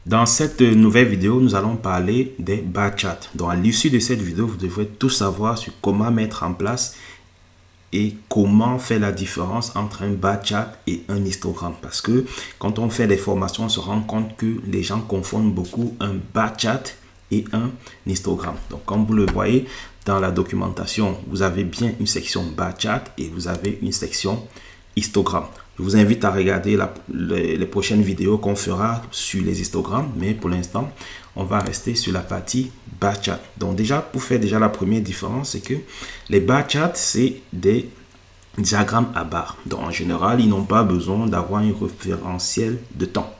Dans cette nouvelle vidéo, nous allons parler des bar charts. Donc, à l'issue de cette vidéo, vous devrez tout savoir sur comment mettre en place et comment faire la différence entre un bar chart et un histogramme. Parce que quand on fait des formations, on se rend compte que les gens confondent beaucoup un bar chart et un histogramme. Donc, comme vous le voyez dans la documentation, vous avez bien une section bar chart et vous avez une section histogramme. Je vous invite à regarder les prochaines vidéos qu'on fera sur les histogrammes, mais pour l'instant, on va rester sur la partie bar chart. Donc déjà, pour faire déjà la première différence, c'est que les bar charts, c'est des diagrammes à barres. Donc en général, ils n'ont pas besoin d'avoir un référentiel de temps.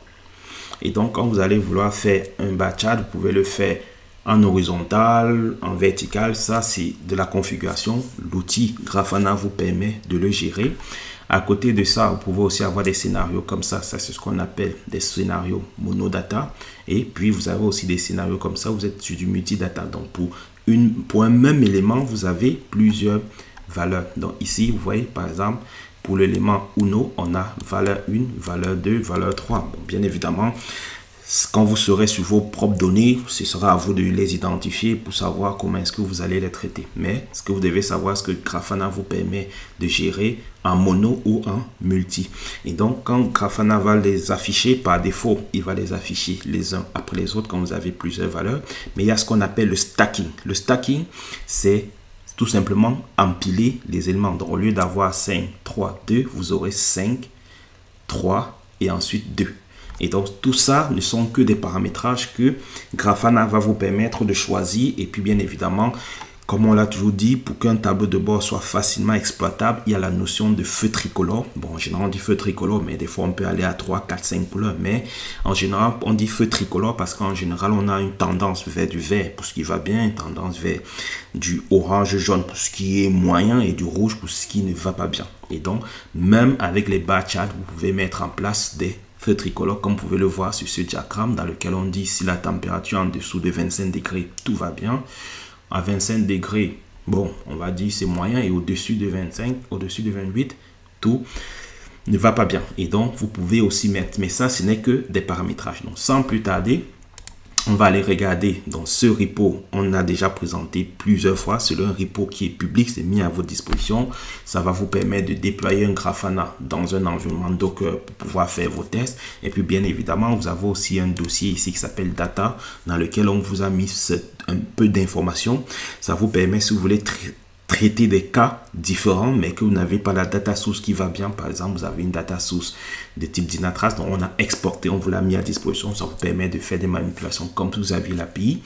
Et donc, quand vous allez vouloir faire un bar chart, vous pouvez le faire en horizontal, en vertical. Ça, c'est de la configuration. L'outil Grafana vous permet de le gérer. À côté de ça, vous pouvez aussi avoir des scénarios comme ça. Ça, c'est ce qu'on appelle des scénarios monodata. Et puis, vous avez aussi des scénarios comme ça. Vous êtes sur du multidata. Donc, pour un même élément, vous avez plusieurs valeurs. Donc, ici, vous voyez, par exemple, pour l'élément Uno, on a valeur 1, valeur 2, valeur 3. Bon, bien évidemment, quand vous serez sur vos propres données, ce sera à vous de les identifier pour savoir comment est-ce que vous allez les traiter. Mais ce que vous devez savoir, c'est que Grafana vous permet de gérer en mono ou en multi. Et donc, quand Grafana va les afficher, par défaut, il va les afficher les uns après les autres quand vous avez plusieurs valeurs. Mais il y a ce qu'on appelle le stacking. Le stacking, c'est tout simplement empiler les éléments. Donc, au lieu d'avoir 5, 3, 2, vous aurez 5, 3 et ensuite 2. Et donc, tout ça ne sont que des paramétrages que Grafana va vous permettre de choisir. Et puis, bien évidemment, comme on l'a toujours dit, pour qu'un tableau de bord soit facilement exploitable, il y a la notion de feu tricolore. Bon, en général, on dit feu tricolore, mais des fois, on peut aller à 3, 4, 5 couleurs. Mais en général, on dit feu tricolore parce qu'en général, on a une tendance vers du vert pour ce qui va bien, une tendance vers du orange jaune pour ce qui est moyen et du rouge pour ce qui ne va pas bien. Et donc, même avec les bar charts, vous pouvez mettre en place des feu tricolore, comme vous pouvez le voir sur ce diagramme dans lequel on dit si la température est en dessous de 25 degrés, tout va bien. À 25 degrés, bon, on va dire c'est moyen, et au-dessus de 25, au-dessus de 28, tout ne va pas bien. Et donc, vous pouvez aussi mettre, mais ça, ce n'est que des paramétrages. Donc, sans plus tarder, on va aller regarder dans ce repo. On a déjà présenté plusieurs fois. C'est un repo qui est public, c'est mis à votre disposition. Ça va vous permettre de déployer un Grafana dans un environnement Docker pour pouvoir faire vos tests. Et puis, bien évidemment, vous avez aussi un dossier ici qui s'appelle Data, dans lequel on vous a mis un peu d'informations. Ça vous permet, si vous voulez traiter des cas différents, mais que vous n'avez pas la data source qui va bien. Par exemple, vous avez une data source de type Dynatrace, donc on a exporté, on vous l'a mis à disposition. Ça vous permet de faire des manipulations comme vous avez l'API.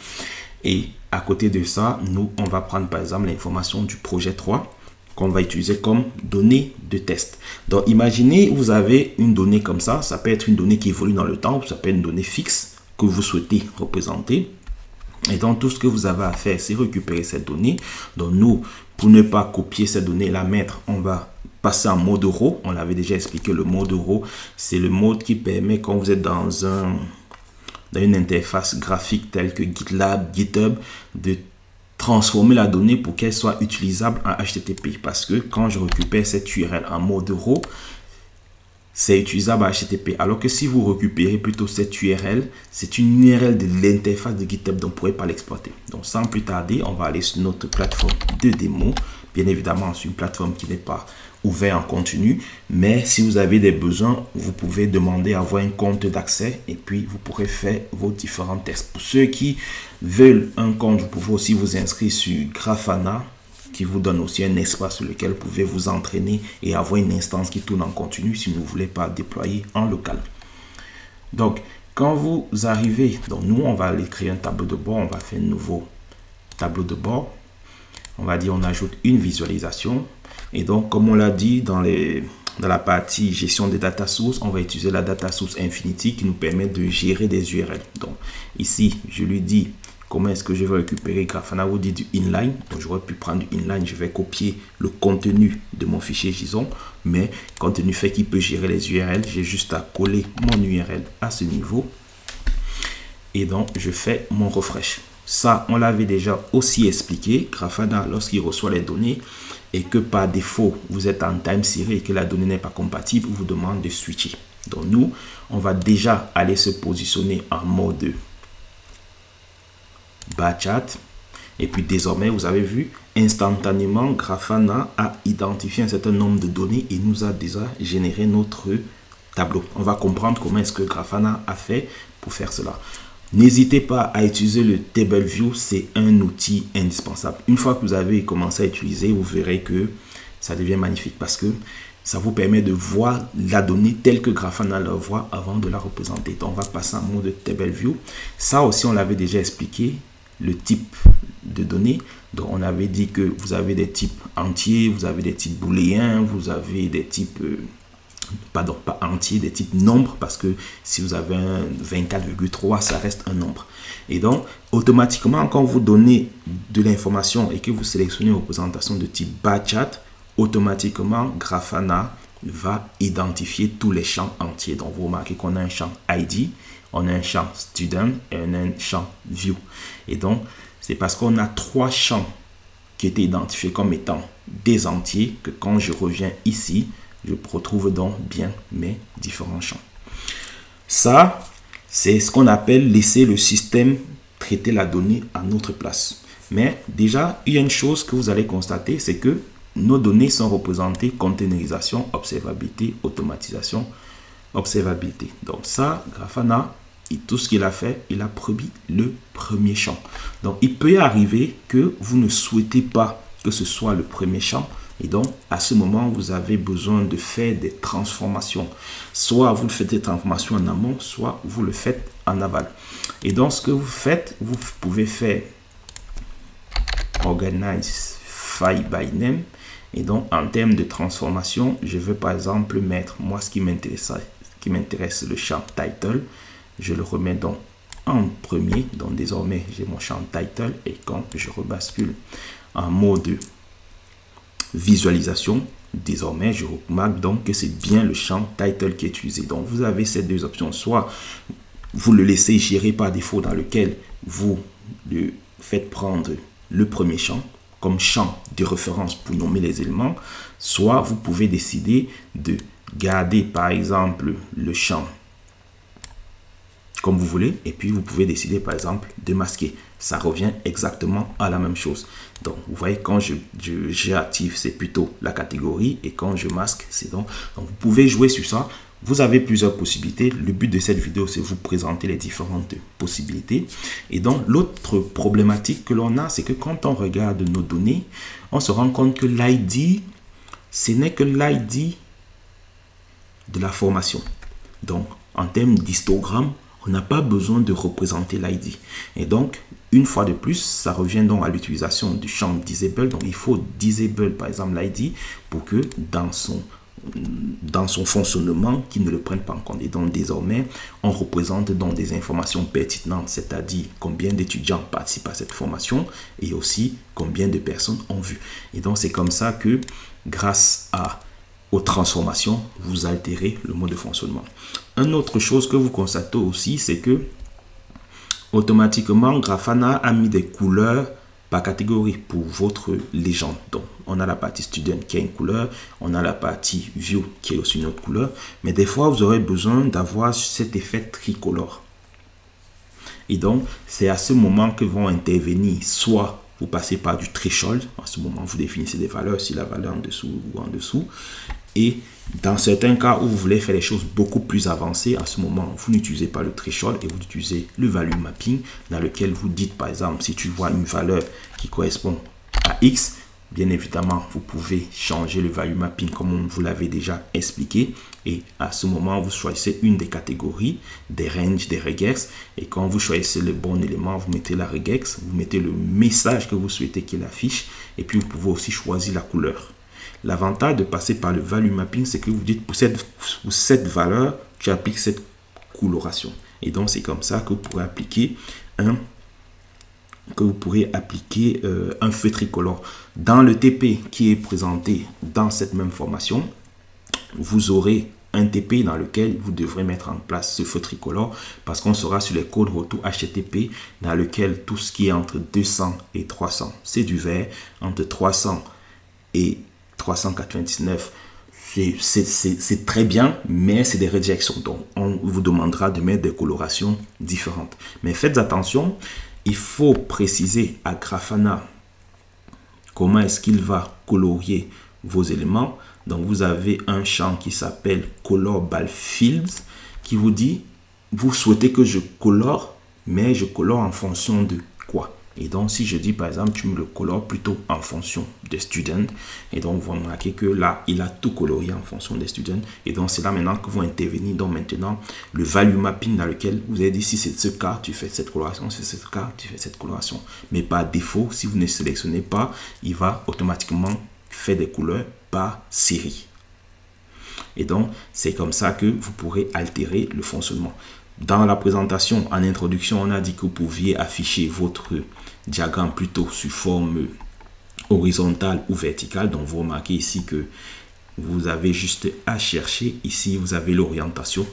Et à côté de ça, nous, on va prendre par exemple l'information du projet 3 qu'on va utiliser comme donnée de test. Donc, imaginez, vous avez une donnée comme ça. Ça peut être une donnée qui évolue dans le temps, ça peut être une donnée fixe que vous souhaitez représenter. Et donc, tout ce que vous avez à faire, c'est récupérer cette donnée. Donc, nous, pour ne pas copier cette donnée et la mettre, on va passer en mode RAW. On l'avait déjà expliqué, le mode RAW, c'est le mode qui permet, quand vous êtes dans une interface graphique telle que GitLab, GitHub, de transformer la donnée pour qu'elle soit utilisable en HTTP. Parce que quand je récupère cette URL en mode RAW, c'est utilisable à HTTP. Alors que si vous récupérez plutôt cette URL, c'est une URL de l'interface de GitHub, donc vous ne pourrez pas l'exploiter. Donc sans plus tarder, on va aller sur notre plateforme de démo. Bien évidemment, sur une plateforme qui n'est pas ouverte en continu. Mais si vous avez des besoins, vous pouvez demander à avoir un compte d'accès et puis vous pourrez faire vos différents tests. Pour ceux qui veulent un compte, vous pouvez aussi vous inscrire sur Grafana, qui vous donne aussi un espace sur lequel vous pouvez vous entraîner et avoir une instance qui tourne en continu si vous ne voulez pas déployer en local. Donc, quand vous arrivez, donc nous, on va aller créer un tableau de bord, on va faire un nouveau tableau de bord. On va dire, on ajoute une visualisation. Et donc, comme on l'a dit dans la partie gestion des data sources, on va utiliser la data source Infinity qui nous permet de gérer des URL. Donc, ici, je lui dis comment est-ce que je vais récupérer. Grafana vous dit du inline. Donc, j'aurais pu prendre du inline. Je vais copier le contenu de mon fichier JSON. Mais compte tenu fait qu'il peut gérer les URL, j'ai juste à coller mon URL à ce niveau. Et donc, je fais mon refresh. Ça, on l'avait déjà aussi expliqué. Grafana, lorsqu'il reçoit les données et que par défaut, vous êtes en time series et que la donnée n'est pas compatible, vous demande de switcher. Donc nous, on va déjà aller se positionner en mode Bachat. Et puis désormais, vous avez vu, instantanément, Grafana a identifié un certain nombre de données et nous a déjà généré notre tableau. On va comprendre comment est-ce que Grafana a fait pour faire cela. N'hésitez pas à utiliser le TableView, c'est un outil indispensable. Une fois que vous avez commencé à utiliser, vous verrez que ça devient magnifique parce que ça vous permet de voir la donnée telle que Grafana la voit avant de la représenter. Donc, on va passer en mode TableView. Ça aussi, on l'avait déjà expliqué, le type de données. Donc, on avait dit que vous avez des types entiers, vous avez des types booléens, vous avez des types... pardon, pas entiers, des types nombres, parce que si vous avez un 24,3, ça reste un nombre. Et donc, automatiquement, quand vous donnez de l'information et que vous sélectionnez une représentation de type Bachat, automatiquement, Grafana va identifier tous les champs entiers. Donc, vous remarquez qu'on a un champ ID, on a un champ Student et on a un champ View. Et donc, c'est parce qu'on a 3 champs qui étaient identifiés comme étant des entiers que quand je reviens ici, je retrouve donc bien mes différents champs. Ça, c'est ce qu'on appelle laisser le système traiter la donnée à notre place. Mais déjà, il y a une chose que vous allez constater, c'est que nos données sont représentées containerisation, observabilité, automatisation, observabilité. Donc ça, Grafana, et tout ce qu'il a fait, il a pris le premier champ. Donc il peut y arriver que vous ne souhaitez pas que ce soit le premier champ. Et donc, à ce moment, vous avez besoin de faire des transformations. Soit vous faites des transformations en amont, soit vous le faites en aval. Et donc, ce que vous faites, vous pouvez faire Organize File by Name. Et donc, en termes de transformation, je veux par exemple mettre, moi, ce qui m'intéresse, le champ Title. Je le remets donc en premier. Donc, désormais, j'ai mon champ Title. Et quand je rebascule en mode visualisation, désormais je remarque donc que c'est bien le champ title qui est utilisé. Donc vous avez ces deux options, soit vous le laissez gérer par défaut dans lequel vous le faites prendre le premier champ comme champ de référence pour nommer les éléments, soit vous pouvez décider de garder par exemple le champ comme vous voulez, et puis vous pouvez décider par exemple de masquer. Ça revient exactement à la même chose. Donc vous voyez, quand j'active, c'est plutôt la catégorie, et quand je masque, c'est donc vous pouvez jouer sur ça. Vous avez plusieurs possibilités. Le but de cette vidéo, c'est vous présenter les différentes possibilités. Et donc l'autre problématique que l'on a, c'est que quand on regarde nos données, on se rend compte que l'ID, ce n'est que l'ID de la formation. Donc en termes d'histogramme, on n'a pas besoin de représenter l'ID. Et donc, une fois de plus, ça revient donc à l'utilisation du champ disable. Donc, il faut disable, par exemple, l'ID pour que dans son fonctionnement, qu'il ne le prenne pas en compte. Et donc, désormais, on représente donc des informations pertinentes, c'est-à-dire combien d'étudiants participent à cette formation et aussi combien de personnes ont vu. Et donc, c'est comme ça que, grâce aux transformations, vous altérez le mode de fonctionnement. Une autre chose que vous constatez aussi, c'est que automatiquement, Grafana a mis des couleurs par catégorie pour votre légende. Donc, on a la partie student qui a une couleur, on a la partie view qui est aussi une autre couleur, mais des fois, vous aurez besoin d'avoir cet effet tricolore. Et donc, c'est à ce moment que vont intervenir soit vous passez par du threshold, en ce moment vous définissez des valeurs, si la valeur en dessous ou en dessous, et dans certains cas où vous voulez faire les choses beaucoup plus avancées, à ce moment vous n'utilisez pas le threshold et vous utilisez le value mapping, dans lequel vous dites par exemple, si tu vois une valeur qui correspond à X, bien évidemment vous pouvez changer le value mapping comme on vous l'avait déjà expliqué, et à ce moment vous choisissez une des catégories, des ranges, des regex, et quand vous choisissez le bon élément, vous mettez la regex, vous mettez le message que vous souhaitez qu'il affiche, et puis vous pouvez aussi choisir la couleur. L'avantage de passer par le value mapping, c'est que vous dites pour cette valeur, tu appliques cette coloration. Et donc, c'est comme ça que vous pourrez appliquer un feu tricolore. Dans le TP qui est présenté dans cette même formation, vous aurez un TP dans lequel vous devrez mettre en place ce feu tricolore parce qu'on sera sur les codes retour HTTP dans lequel tout ce qui est entre 200 et 300, c'est du vert, entre 300 et 399, c'est très bien, mais c'est des rejections. Donc, on vous demandera de mettre des colorations différentes. Mais faites attention, il faut préciser à Grafana comment est-ce qu'il va colorier vos éléments. Donc, vous avez un champ qui s'appelle Color by Fields qui vous dit, vous souhaitez que je colore, mais je colore en fonction de quoi? Et donc, si je dis, par exemple, tu me le colores plutôt en fonction des students. Et donc, vous remarquez que là, il a tout colorié en fonction des students. Et donc, c'est là maintenant que vous intervenir. Donc, maintenant, le value mapping dans lequel vous avez dit, si c'est ce cas, tu fais cette coloration. Si c'est ce cas, tu fais cette coloration. Mais par défaut, si vous ne sélectionnez pas, il va automatiquement faire des couleurs par série. Et donc, c'est comme ça que vous pourrez altérer le fonctionnement. Dans la présentation, en introduction, on a dit que vous pouviez afficher votre diagramme plutôt sous forme horizontale ou verticale. Donc, vous remarquez ici que vous avez juste à chercher. Ici, vous avez l'orientation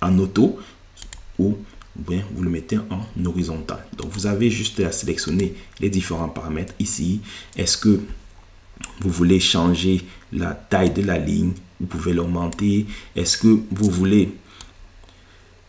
en auto ou bien vous le mettez en horizontal. Donc, vous avez juste à sélectionner les différents paramètres ici. Est-ce que vous voulez changer la taille de la ligne? Vous pouvez l'augmenter. Est-ce que vous voulez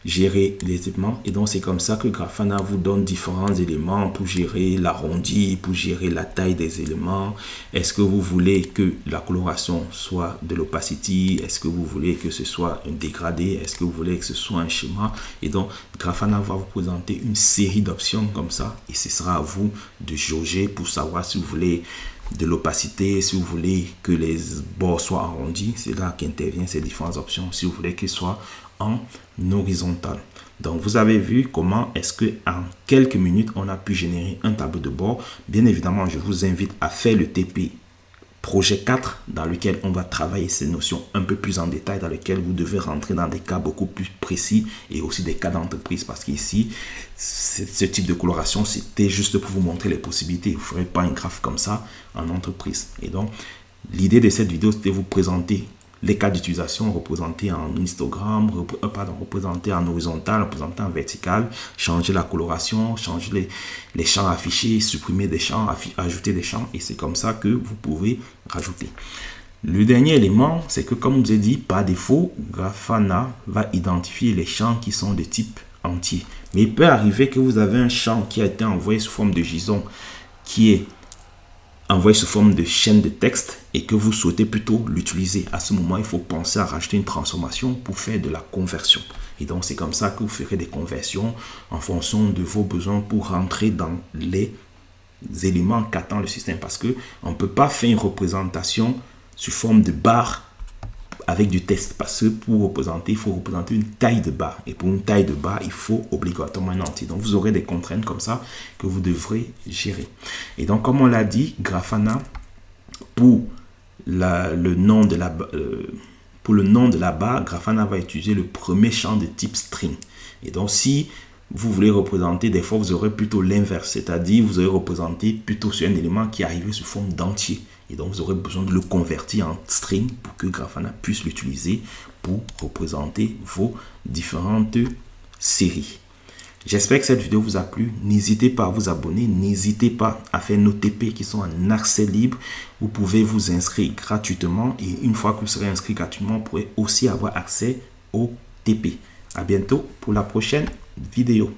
gérer les éléments? Et donc, c'est comme ça que Grafana vous donne différents éléments pour gérer l'arrondi, pour gérer la taille des éléments. Est-ce que vous voulez que la coloration soit de l'opacity? Est-ce que vous voulez que ce soit un dégradé? Est-ce que vous voulez que ce soit un schéma? Et donc, Grafana va vous présenter une série d'options comme ça. Et ce sera à vous de jauger pour savoir si vous voulez de l'opacité, si vous voulez que les bords soient arrondis. C'est là qu'interviennent ces différentes options. Si vous voulez qu'ils soient en horizontal. Donc, vous avez vu comment est-ce que en quelques minutes, on a pu générer un tableau de bord. Bien évidemment, je vous invite à faire le TP projet 4 dans lequel on va travailler ces notions un peu plus en détail, dans lequel vous devez rentrer dans des cas beaucoup plus précis et aussi des cas d'entreprise, parce qu'ici, ce type de coloration, c'était juste pour vous montrer les possibilités. Vous ne ferez pas un graphe comme ça en entreprise. Et donc, l'idée de cette vidéo, c'était de vous présenter les cas d'utilisation représentés en histogramme, représentés en horizontal, représentés en vertical, changer la coloration, changer les champs affichés, supprimer des champs, ajouter des champs, et c'est comme ça que vous pouvez rajouter. Le dernier élément, c'est que comme je vous ai dit, par défaut, Grafana va identifier les champs qui sont de type entier. Mais il peut arriver que vous avez un champ qui a été envoyé sous forme de JSON, qui est envoyé sous forme de chaîne de texte et que vous souhaitez plutôt l'utiliser. À ce moment, il faut penser à rajouter une transformation pour faire de la conversion. Et donc, c'est comme ça que vous ferez des conversions en fonction de vos besoins pour rentrer dans les éléments qu'attend le système. Parce qu'on ne peut pas faire une représentation sous forme de barre avec du texte. Parce que pour représenter, il faut représenter une taille de barre. Et pour une taille de barre, il faut obligatoirement un entier. Donc, vous aurez des contraintes comme ça que vous devrez gérer. Et donc, comme on l'a dit, Grafana, pour le nom de la barre, Grafana va utiliser le premier champ de type string. Et donc, si vous voulez représenter, des fois, vous aurez plutôt l'inverse. C'est-à-dire, vous aurez représenté plutôt sur un élément qui est arrivé sous forme d'entier. Et donc, vous aurez besoin de le convertir en string pour que Grafana puisse l'utiliser pour représenter vos différentes séries. J'espère que cette vidéo vous a plu. N'hésitez pas à vous abonner. N'hésitez pas à faire nos TP qui sont en accès libre. Vous pouvez vous inscrire gratuitement. Et une fois que vous serez inscrit gratuitement, vous pourrez aussi avoir accès au TP. À bientôt pour la prochaine vidéo.